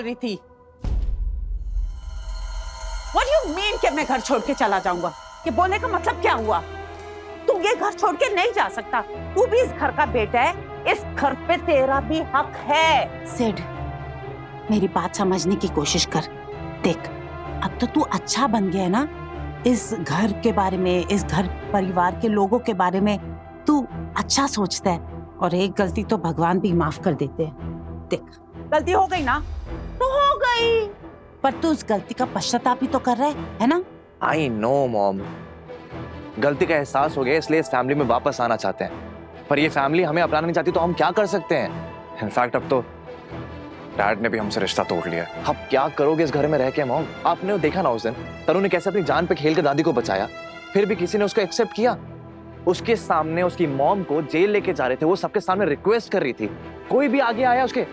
बोल रही थी? What do you mean कि मैं घर छोड़ के चला जाऊंगा? ये बोलने का मतलब क्या हुआ? तू ये घर छोड़ के नहीं जा सकता। तू भी इस घर का बेटा है, इस घर पे तेरा भी हक है। सिड, मेरी बात समझने की कोशिश कर। देख, अब तो तू अच्छा बन गया है ना, इस घर के बारे में, इस घर परिवार के लोगों के बारे में तू अच्छा सोचता है, और एक गलती तो भगवान भी माफ कर देते हैं। देख, गलती हो गई ना तो हो गई, पर तू उस गलती का पश्चाताप भी तो कर रहा है ना? आई नो मॉम, गलती का एहसास हो गया, इसलिए इस फैमिली में वापस आना चाहते हैं, पर ये फैमिली हमें अपनाना नहीं चाहती, तो हम क्या कर सकते हैं? इनफैक्ट अब तो डैड ने भी हमसे रिश्ता तोड़ लिया। अब क्या करोगे इस घर में रह के मॉम? आपने देखा ना उस दिन तनु ने कैसे अपनी जान पे खेल के दादी को बचाया, फिर भी किसी ने उसको एक्सेप्ट किया? उसके सामने उसकी मॉम को जेल लेके जा रहे थे, वो सबके सामने रिक्वेस्ट कर रही थी, कोई भी आगे आया उसके?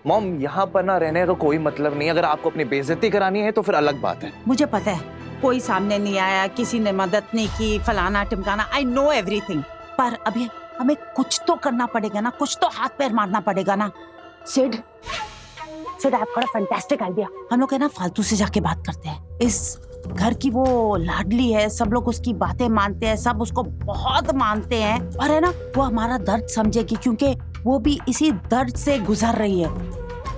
मॉम, यहाँ पर ना रहने का कोई मतलब नहीं, अगर आपको अपनी बेइज्जती करानी है तो फिर अलग बात है। मुझे पता है, कोई सामने नहीं आया, किसी ने मदद नहीं की, फलाना टिमकाना, आई नो एवरीथिंग, पर अभी हमें कुछ तो करना पड़ेगा ना, कुछ तो हाथ पैर मारना पड़ेगा ना। Sid, I have got a fantastic idea. हम लोग है ना फालतू से जाके बात करते हैं। इस घर की वो लाडली है, सब लोग उसकी बातें मानते हैं, सब उसको बहुत मानते हैं, और है ना वो हमारा दर्द समझेगी, क्योंकि वो भी इसी दर्द से गुजर रही है।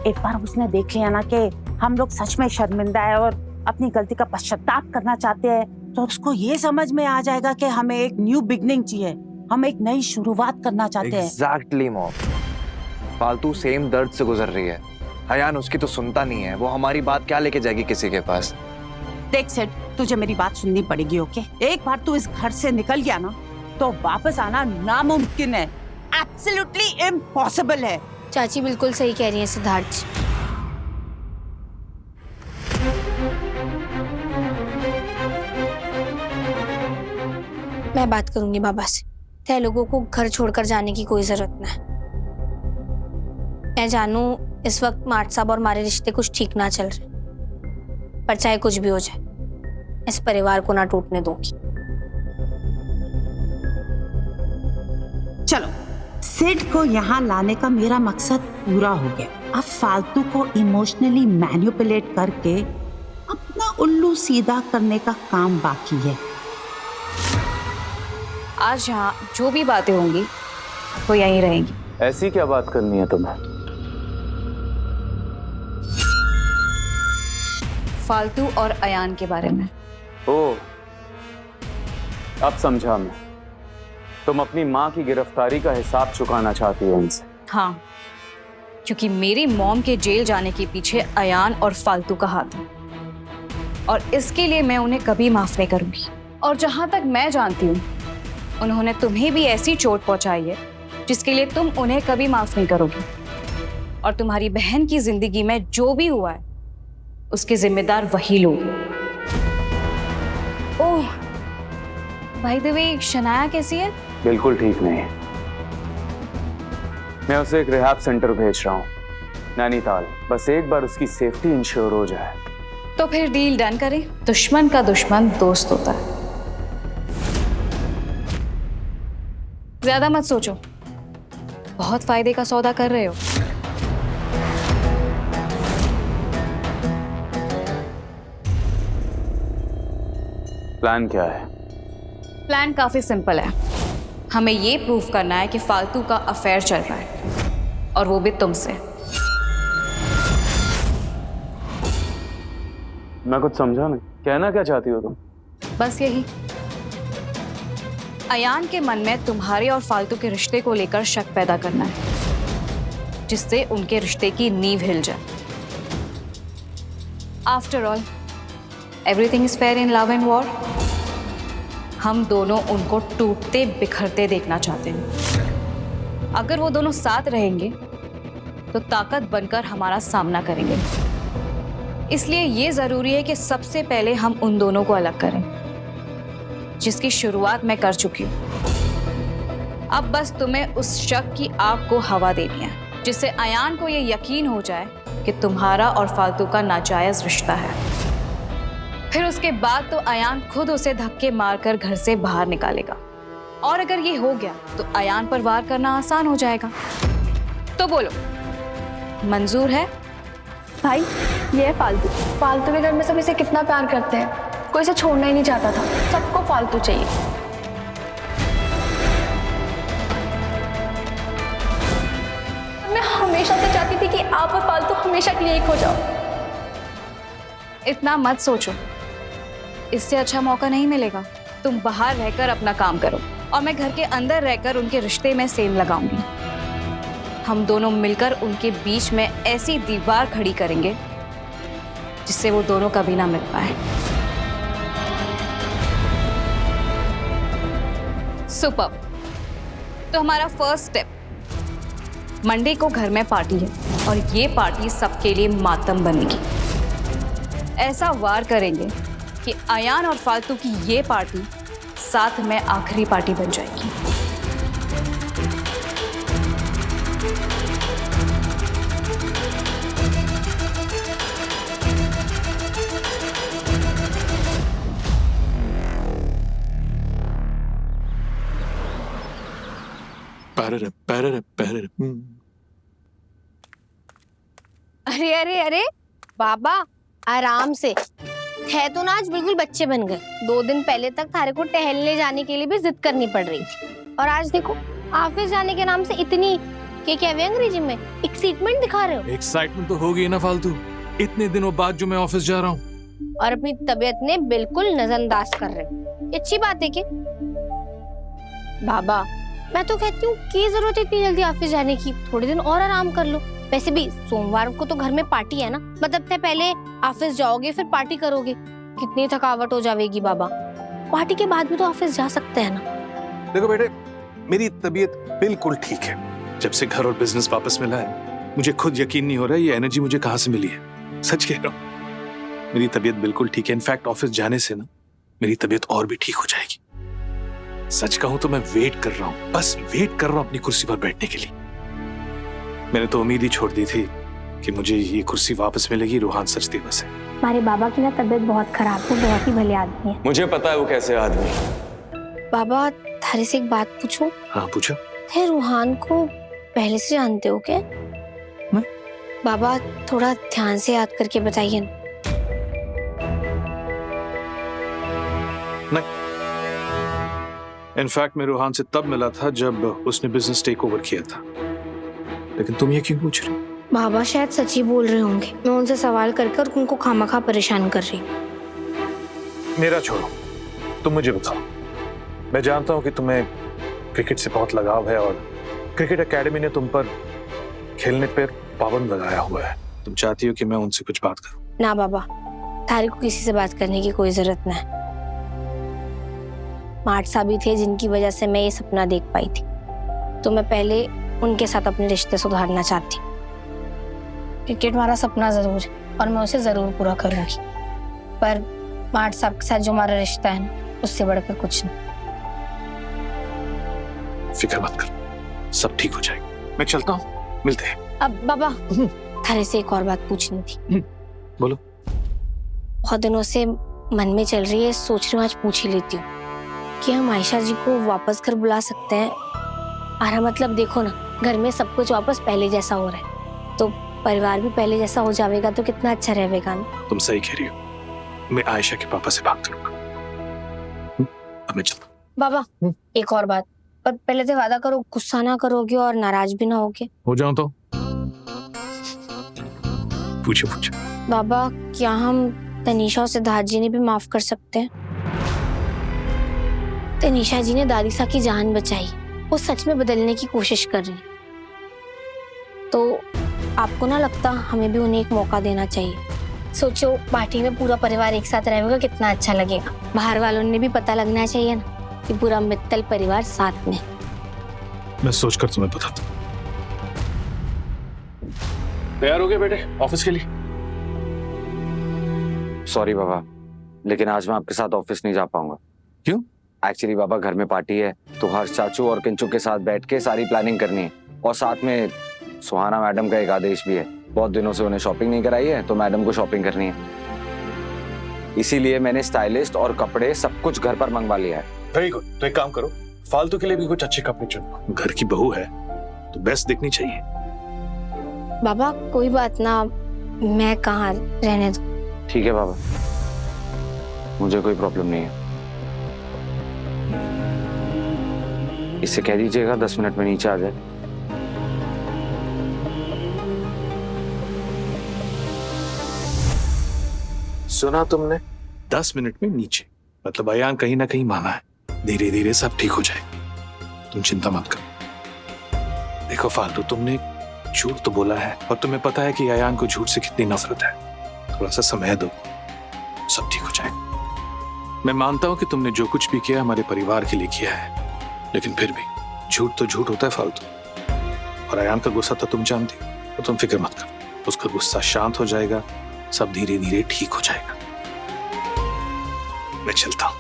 एक बार उसने देख लिया ना कि हम लोग सच में शर्मिंदा है और अपनी गलती का पश्चाताप करना चाहते हैं, तो उसको ये समझ में आ जाएगा कि हमें एक न्यू बिगनिंग चाहिए, हम एक नई शुरुआत करना चाहते हैं। एग्जैक्टली मॉम, फालतू सेम दर्द से गुजर रही है। अयान उसकी तो सुनता नहीं है, वो हमारी बात क्या लेके जाएगी किसी के पास? देख सेठ, तुझे मेरी बात सुननी पड़ेगी, ओके? एक बार तू इस घर से निकल गया ना तो वापस आना नामुमकिन है, एब्सोल्युटली इम्पॉसिबल है। चाची बिल्कुल सही कह रही है सिद्धार्थ जी। मैं बात करूंगी बाबा से, तय लोगों को घर छोड़कर जाने की कोई जरूरत ना है। मैं जानू इस वक्त मार्ट साहब और हमारे रिश्ते कुछ ठीक ना चल रहे, पर चाहे कुछ भी हो जाए, इस परिवार को ना टूटने दूंगी। चलो, सिड को यहाँ लाने का मेरा मकसद पूरा हो गया। अब फालतू को इमोशनली मैनिपुलेट करके अपना उल्लू सीधा करने का काम बाकी है। आज यहाँ जो भी बातें होंगी वो यहीं रहेंगी। ऐसी क्या बात करनी है तुम्हें? फालतू और अयान के बारे में। ओ, अब समझा मैं। तुम अपनी माँ की गिरफ्तारी का हिसाब चुकाना चाहती हो उनसे? हाँ, क्योंकि मेरी मॉम के जेल जाने के पीछे अयान और फालतू का हाथ है, और इसके लिए मैं उन्हें कभी माफ नहीं करूंगी। और जहां तक मैं जानती हूँ, उन्होंने तुम्हें भी ऐसी चोट पहुंचाई है जिसके लिए तुम उन्हें कभी माफ नहीं करोगी। और तुम्हारी बहन की जिंदगी में जो भी हुआ है उसके जिम्मेदार वही लोग। ओह, बाय द वे, शनाया कैसी है? बिल्कुल ठीक नहीं है। मैं उसे एक रिहैब सेंटर भेज रहा हूँ, नैनीताल। बस एक बार उसकी सेफ्टी इंश्योर हो जाए तो फिर डील डन करें। दुश्मन का दुश्मन दोस्त होता है। ज्यादा मत सोचो, बहुत फायदे का सौदा कर रहे हो। प्लान क्या है? प्लान काफी सिंपल है। हमें ये प्रूफ करना है कि फालतू का अफेयर चल रहा है, और वो भी तुमसे। मैं कुछ समझा नहीं, कहना क्या चाहती हो तुम? बस यही, अयान के मन में तुम्हारे और फालतू के रिश्ते को लेकर शक पैदा करना है, जिससे उनके रिश्ते की नींव हिल जाए। After all, everything is fair in love and war. हम दोनों उनको टूटते बिखरते देखना चाहते हैं। अगर वो दोनों साथ रहेंगे तो ताकत बनकर हमारा सामना करेंगे। इसलिए ये जरूरी है कि सबसे पहले हम उन दोनों को अलग करें, जिसकी शुरुआत मैं कर चुकी हूं। अब बस तुम्हें उस शक की आग को हवा देनी है, जिससे अयान को ये यकीन हो जाए कि तुम्हारा और फालतू का नाजायज रिश्ता है। फिर उसके बाद तो अयान खुद उसे धक्के मारकर घर से बाहर निकालेगा, और अगर ये हो गया तो अयान पर वार करना आसान हो जाएगा। तो बोलो, मंजूर है? भाई ये है फालतू। फालतू के घर में सब इसे कितना प्यार करते हैं, कोई इसे छोड़ना ही नहीं चाहता था, सबको फालतू चाहिए। मैं हमेशा से चाहती थी कि आप और फालतू हमेशा के लिए एक हो जाओ। इतना मत सोचो, इससे अच्छा मौका नहीं मिलेगा। तुम बाहर रहकर अपना काम करो और मैं घर के अंदर रहकर उनके रिश्ते में सेम लगाऊंगी। हम दोनों मिलकर उनके बीच में ऐसी दीवार खड़ी करेंगे जिससे वो दोनों कभी ना मिल पाए। सुपर। तो हमारा फर्स्ट स्टेप, मंडे को घर में पार्टी है और ये पार्टी सबके लिए मातम बनेगी। ऐसा वार करेंगे कि अयान और फालतू की ये पार्टी साथ में आखिरी पार्टी बन जाएगी। अरे अरे अरे बाबा, आराम से। है तो ना आज बिल्कुल बच्चे बन गए। 2 दिन पहले तक थारे को टहलने जाने के लिए भी जिद करनी पड़ रही थी, और आज देखो ऑफिस जाने के नाम से इतनी क्या है अंग्रेजी में एक्साइटमेंट दिखा रहे हो। एक्साइटमेंट तो होगी ना फालतू, इतने दिनों बाद जो मैं ऑफिस जा रहा हूँ। और अपनी तबीयत ने बिल्कुल नजरअंदाज कर रहे हो। ये अच्छी बात है कि बाबा, मैं तो कहती हूँ की जरूरत है इतनी जल्दी ऑफिस जाने की, थोड़े दिन और आराम कर लो। वैसे भी सोमवार को तो घर में पार्टी है ना, मतलब पहले ऑफिस जाओगे फिर पार्टी करोगे, कितनी थकावट हो जाएगी बाबा। पार्टी के बाद भी तो ऑफिस जा सकते हैं ना। देखो बेटे, मेरी तबीयत बिल्कुल ठीक है। जब से घर और बिजनेस वापस मिला है, मुझे खुद यकीन नहीं हो रहा है ये एनर्जी मुझे कहाँ से मिली है। सच कह रहा हूँ, मेरी तबीयत बिल्कुल ठीक है। इनफैक्ट ऑफिस जाने से ना मेरी तबीयत और भी ठीक हो जाएगी। सच कहूं तो मैं वेट कर रहा हूं, बस वेट कर रहा हूं अपनी कुर्सी पर बैठने के लिए। मैंने तो उम्मीद ही छोड़ दी थी कि मुझे ये कुर्सी वापस मिलेगी। रूहान सच दिवस है। हमारे बाबा की ना तबीयत बहुत खराब है, बहुत ही भले आदमी है। मुझे पता है वो कैसे आदमी है। बाबा, थारे से एक बात पूछूं? हाँ पूछो। थे रूहान को पहले से जानते हो क्या? मैं? बाबा थोड़ा ध्यान से याद करके बताइए ना। नहीं, इनफैक्ट मैं रूहान से तब मिला था जब उसने बिजनेस टेक ओवर किया था। लेकिन तुम ये क्यों पूछ रही हो? बाबा शायद सच ही बोल रहे होंगे। मैं उनसे सवाल कर उनको खामखा परेशान कर रही हूँ। मेरा छोड़ो, तुम मुझे बताओ। मैं जानता हूँ कि तुम्हें क्रिकेट से बहुत लगाव है और क्रिकेट एकेडमी ने तुम पर खेलने पर पाबंद लगाया हुआ है। तुम चाहती हो कि मैं उनसे कुछ बात करूं? ना बाबा, थारी को किसी से बात करने की कोई जरूरत ना है। मार्ट साहब थे जिनकी वजह से मैं ये सपना देख पाई थी, तो मैं पहले उनके साथ अपने रिश्ते सुधारना चाहती। क्रिकेट हमारा सपना जरूर है और मैं उसे जरूर पूरा करूंगी, पर मार्ट साहब के साथ जो हमारा रिश्ता है उससे बढ़कर कुछ नहीं। फिक्र मत कर, सब ठीक हो जाएगा। मैं चलता हूँ, मिलते हैं। अब बाबा, थारे से एक और बात पूछनी थी। बोलो। बहुत दिनों से मन में चल रही है, सोच रही हूँ आज पूछ ही लेती हूँ कि हम आयशा जी को वापस घर बुला सकते हैं। आरा मतलब देखो ना, घर में सब कुछ वापस पहले जैसा हो रहा है, तो परिवार भी पहले जैसा हो जाएगा तो कितना अच्छा रहेगा ना। तुम सही कह रही हो। मैं आयशा के पापा से बात करूंगा। अब मैं चलता हूँ। बाबा, एक और बात, पर पहले तो वादा करो गुस्सा ना करोगे और नाराज भी ना होगे। हो जाऊं तो? पूछो पूछो। बाबा, क्या हम तनीषा और सिद्धार्थ जी ने भी माफ कर सकते हैं? तनीषा जी ने दादीसा की जान बचाई, वो सच में बदलने की कोशिश कर रही, तो आपको ना लगता हमें भी उन्हें एक मौका देना चाहिए? सोचो पार्टी में पूरा परिवार एक साथ रहेगा, कितना अच्छा लगेगा। बाहर वालों ने भी पता लगना चाहिए ना कि पूरा मित्तल परिवार साथ में। मैं सोचकर तुम्हें बताता हूँ। तैयार हो गए बेटे ऑफिस के लिए? सॉरी बाबा, लेकिन आज मैं आपके साथ ऑफिस नहीं जा पाऊंगा। क्यों? एक्चुअली बाबा, घर में पार्टी है तो हर्ष चाचू और किंचू के साथ बैठ के सारी प्लानिंग करनी है, और साथ में सुहाना मैडम का एक आदेश भी है। बहुत दिनों से उन्हें शॉपिंग नहीं कराई है, तो मैडम को शॉपिंग करनी है। इसीलिए मैंने स्टाइलिस्ट और कपड़े सब कुछ घर पर मंगवा लिया है। Very good. तो एक काम करो, फालतू के लिए भी कुछ अच्छे कपड़े चुनो। घर की बहू है तो बेस्ट दिखनी चाहिए। बाबा कोई बात ना, मैं कहाँ, रहने दो। ठीक है बाबा, मुझे कोई प्रॉब्लम नहीं है। इससे कह दीजिएगा 10 मिनट में नीचे आ जाए। सुना तुमने? 10 मिनट में नीचे, मतलब अयान कहीं ना कहीं माना है। धीरे धीरे सब ठीक हो जाएगा, तुम चिंता मत करो। देखो फालतू, तुमने झूठ तो बोला है और तुम्हें पता है कि अयान को झूठ से कितनी नफरत है। थोड़ा सा समय दो, सब ठीक हो जाएगा। मैं मानता हूं कि तुमने जो कुछ भी किया हमारे परिवार के लिए किया है, लेकिन फिर भी झूठ तो झूठ होता है फालतू। और अयान का गुस्सा तो तुम जानती हो, तो तुम फिक्र मत करो, उसका गुस्सा शांत हो जाएगा, सब धीरे धीरे ठीक हो जाएगा। मैं चलता हूं।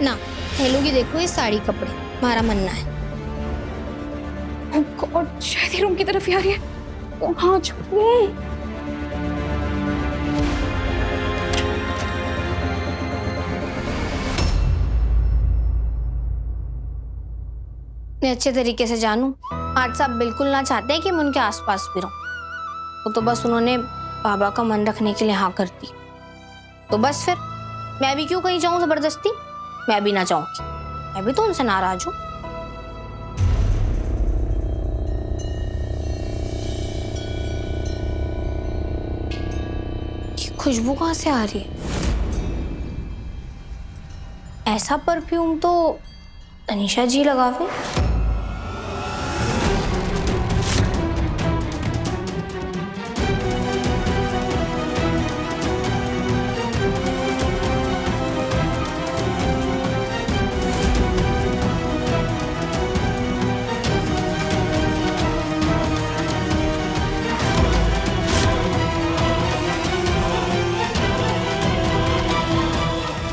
ना हेलोगी, देखो ये साड़ी कपड़े हमारा मनना है। और शायद रूम की तरफ ही आ रही है। कहाँ छुपे? मैं अच्छे तरीके से जानूं, आज साहब बिल्कुल ना चाहते हैं कि मैं उनके आसपास भी रहूं। वो तो बस उन्होंने बाबा का मन रखने के लिए हाँ कर दी, तो बस फिर मैं भी क्यों कहीं जाऊं जबरदस्ती? मैं भी ना चाहूंगी, मैं भी तो उनसे नाराज हूं। ये खुशबू कहाँ से आ रही है? ऐसा परफ्यूम तो तनीषा जी लगावे।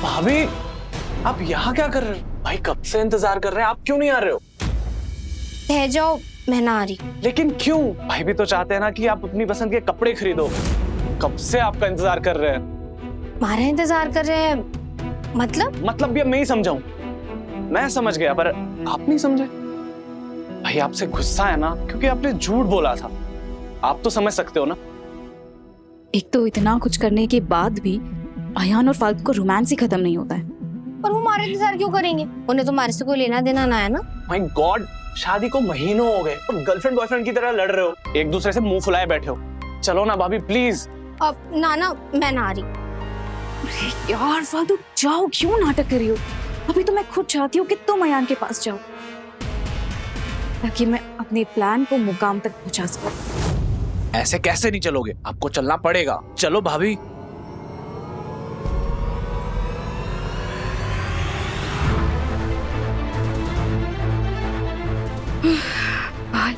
भाभी, आप यहाँ क्या कर रहे हो? भाई कब से इंतजार कर रहे हैं, आप क्यों नहीं आ रहे हो? रह जाओ, मैं ना आ रही। लेकिन क्यों? भाई भी तो चाहते हैं ना कि आप अपनी पसंद के कपड़े खरीदो। कब से आपका इंतजार कर रहे हैं। हमारा इंतजार कर रहे हैं मतलब भी अब मैं ही समझाऊं। मैं समझ गया पर आप नहीं समझे। भाई आपसे गुस्सा है ना, क्योंकि आपने झूठ बोला था। आप तो समझ सकते हो ना। एक तो इतना कुछ करने के बाद भी अयान और फालतू को रोमांस ही खत्म नहीं होता है। और वो हमारा इंतजार क्यों करेंगे? उन्हें तो हमारे से कोई लेना देना ना है ना। माय गॉड, शादी को महीनों हो गए और गर्लफ्रेंड बॉयफ्रेंड की तरह लड़ रहे हो, एक दूसरे से मुंह फुलाए बैठे हो। चलो ना भाभी प्लीज। अब ना मैं ना आ रही। यार फालतू जाओ, क्यों नाटक कर रही हो? अभी तो मैं खुद चाहती हूँ कि तुम अयान के पास जाओ, ताकि मैं अपने प्लान को मुकाम तक पहुंचा सकूं। ऐसे कैसे नहीं चलोगे? आपको चलना पड़ेगा। चलो भाभी।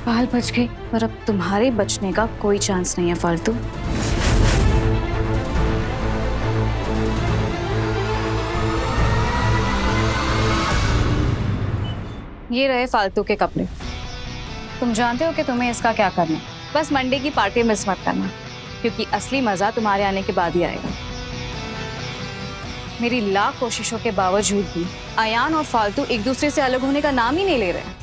बाल बच गए, पर अब तुम्हारे बचने का कोई चांस नहीं है फालतू। ये रहे फालतू के कपड़े। तुम जानते हो कि तुम्हें इसका क्या करना है। बस मंडे की पार्टी मिस मत करना, क्योंकि असली मजा तुम्हारे आने के बाद ही आएगा। मेरी लाख कोशिशों के बावजूद भी अयान और फालतू एक दूसरे से अलग होने का नाम ही नहीं ले रहे।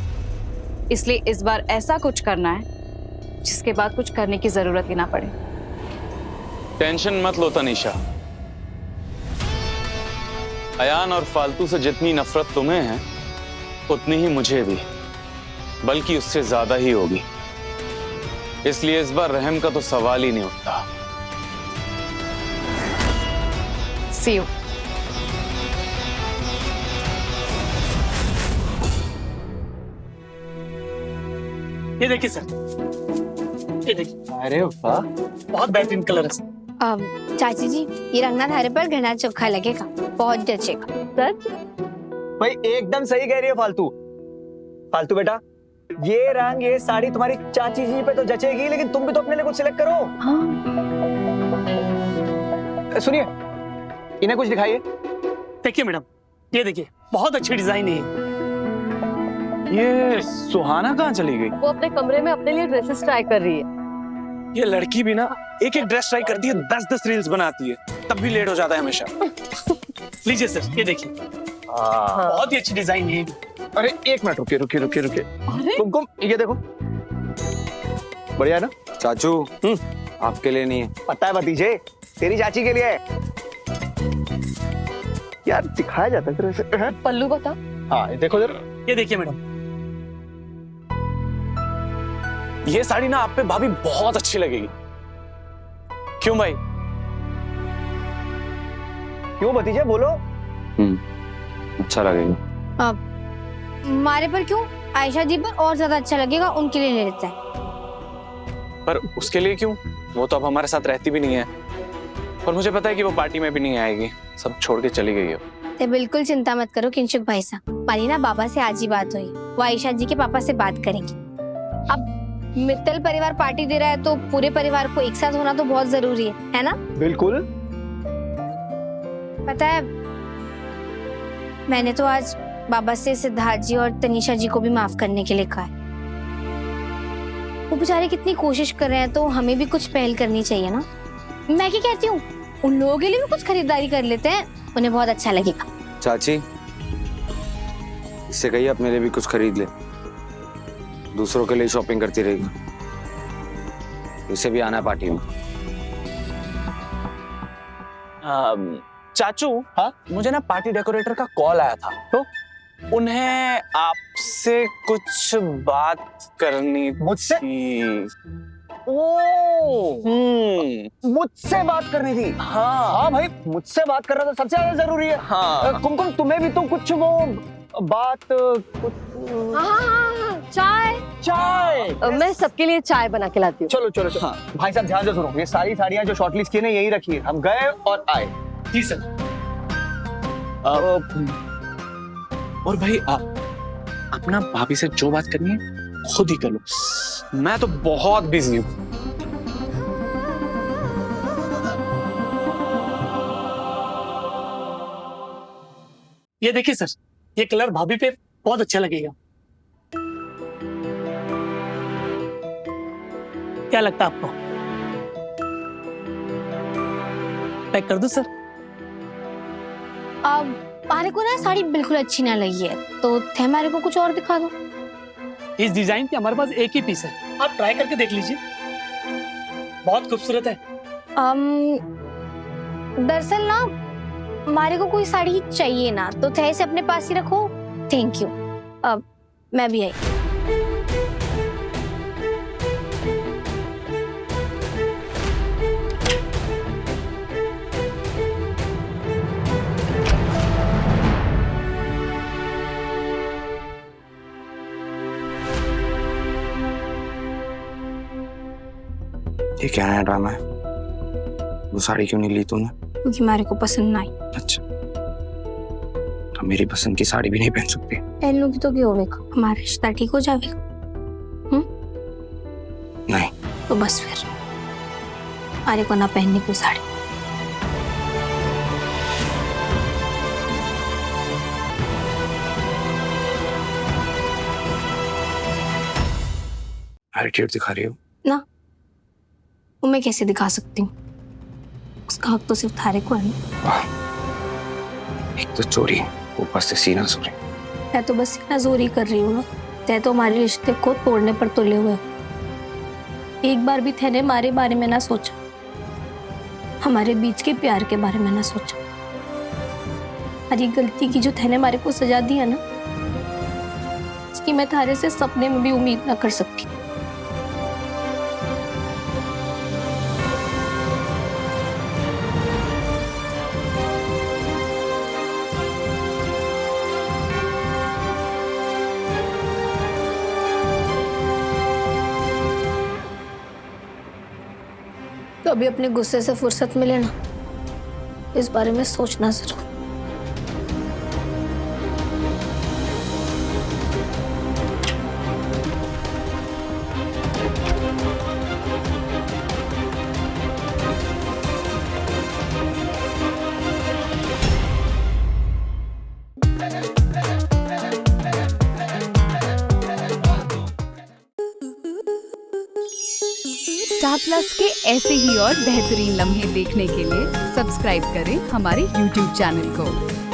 इसलिए इस बार ऐसा कुछ करना है जिसके बाद कुछ करने की जरूरत ही ना पड़े। टेंशन मत लो तनीषा। अयान और फालतू से जितनी नफरत तुम्हें है उतनी ही मुझे भी, बल्कि उससे ज्यादा ही होगी। इसलिए इस बार रहम का तो सवाल ही नहीं उठता। See you। ये देखिए सर, ये देखिए। अरे वाह, बहुत बेहतरीन कलर है सर। चाची जी, ये रंगना थारे पर घना चोखा लगेगा, बहुत जचेगा। सच? भाई एकदम सही कह रही है फालतू। फालतू बेटा, ये रंग ये साड़ी तुम्हारी चाची जी पे तो जचेगी, लेकिन तुम भी तो अपने लिए कुछ सिलेक्ट करो। सुनिए, इन्हें कुछ दिखाइए। देखिए मैडम, ये देखिए बहुत अच्छी डिजाइन है। ये सुहाना कहाँ चली गई? वो अपने कमरे में अपने लिए ड्रेसेस ट्राई कर रही है। ये लड़की भी ना एक एक ड्रेस ट्राई करती है, 10-10 रील्स बनाती है, तब भी लेट हो जाता है हमेशा। लीजिए सर, ये देखिए बहुत ही अच्छी डिजाइन है। अरे एक मिनट, रुकिए रुकिए रुकिए रुकिए। कुमकुम, ये देखो, बढ़िया है ना? चाचू आपके लिए नहीं है। पता है भतीजे, तेरी चाची के लिए है। यार दिखाया जाता है ऐसे। पल्लू बता। हाँ, ये देखो जरा। ये देखिए मैडम, ये साड़ी ना आप पे भाभी बहुत अच्छी लगेगी। क्यों भाई? क्यों भतीजे, बोलो। अच्छा लगेगा। हमारे पर क्यों, आयशा जी पर और ज्यादा अच्छा लगेगा, उनके लिए ले लेते हैं। पर उसके लिए क्यों? वो तो अब हमारे साथ रहती भी नहीं है, और मुझे पता है कि वो पार्टी में भी नहीं आएगी, सब छोड़ के चली गई है। तो बिल्कुल चिंता मत करो किंचुक भाई साहब, हमारी ना बाबा से आज ही बात हुई, वो आयशा जी के पापा से बात करेंगे। अब मित्तल परिवार पार्टी दे रहा है तो पूरे परिवार को एक साथ होना तो बहुत जरूरी है ना? बिल्कुल। पता है, मैंने तो आज बाबा से सिद्धार्थ जी और तनीषा जी को भी माफ करने के लिए कहा है। वो बेचारे कितनी कोशिश कर रहे हैं, तो हमें भी कुछ पहल करनी चाहिए ना। मैं क्या कहती हूँ, उन लोगों के लिए भी कुछ खरीदारी कर लेते हैं, उन्हें बहुत अच्छा लगेगा। चाची, इससे कहिए अपने लिए भी कुछ खरीद ले, दूसरों के लिए शॉपिंग करती रहेगी। इसे भी आना है पार्टी में। चाचू, हाँ? मुझे ना पार्टी डेकोरेटर का कॉल आया था, तो उन्हें आपसे कुछ बात करनी मुझसे? थी। मुझसे बात करनी थी? हाँ भाई, मुझसे बात करना तो सबसे ज्यादा जरूरी है। हाँ। कुमकुम, तुम्हें भी तो कुछ वो बात कुछ। चाय। चाय मैं सबके लिए चाय बना के लाती हूँ। चलो चलो चलो। हाँ। भाई साहब ध्यान से सुनो, ये सारी साड़ियाँ जो शॉर्टलिस्ट की ना यही रखिए, हम गए और आए। जी सर। और भाई अपना भाभी से जो बात करनी है खुद ही कर लो, मैं तो बहुत बिजी हूँ। ये देखिए सर, ये कलर भाभी पे बहुत अच्छा लगेगा। क्या लगता है आपको? पैक कर दूं सर? अब हमारे को ना साड़ी बिल्कुल अच्छी ना लगी है, तो हमारे को कुछ और दिखा दो। इस डिजाइन के हमारे पास एक ही पीस है, आप ट्राई करके देख लीजिए, बहुत खूबसूरत है। दरअसल ना हमारे को कोई साड़ी चाहिए ना, तो थे से अपने पास ही रखो। Thank you. अब मैं भी आई। ये क्या नया ड्रामा है? वो साड़ी क्यों नहीं ली तूने? क्योंकि हमारे को पसंद ना आई। अच्छा, तो मेरी पसंद की साड़ी भी नहीं पहन सकती? पहन लूंगी तो क्या होगा, हमारा रिश्ता ठीक हो जाएगा। नहीं। तो बस फिर हमारे को ना पहननी कोई साड़ी। एटीट्यूड दिखा रही हो ना, वो मैं कैसे दिखा सकती हूँ, उसका हक तो सिर्फ थारे को है ना। वाह, एक तो चोरी, ऊपर से सीना चोरी। मैं तो बस सीना जोरी कर रही हूँ ना, तय तो हमारे रिश्ते को तोड़ने पर तुले हुए। एक बार भी थे ने हमारे बारे में ना सोचा, हमारे बीच के प्यार के बारे में ना सोचा। हमारी गलती की जो थे ने हमारे को सजा दी है ना, उसकी मैं थारे से सपने में भी उम्मीद ना कर सकती। तो अभी अपने गुस्से से फुर्सत मिले ना, इस बारे में सोचना जरूर। स्टार प्लस के ऐसे ही और बेहतरीन लम्हे देखने के लिए सब्सक्राइब करें हमारे YouTube चैनल को।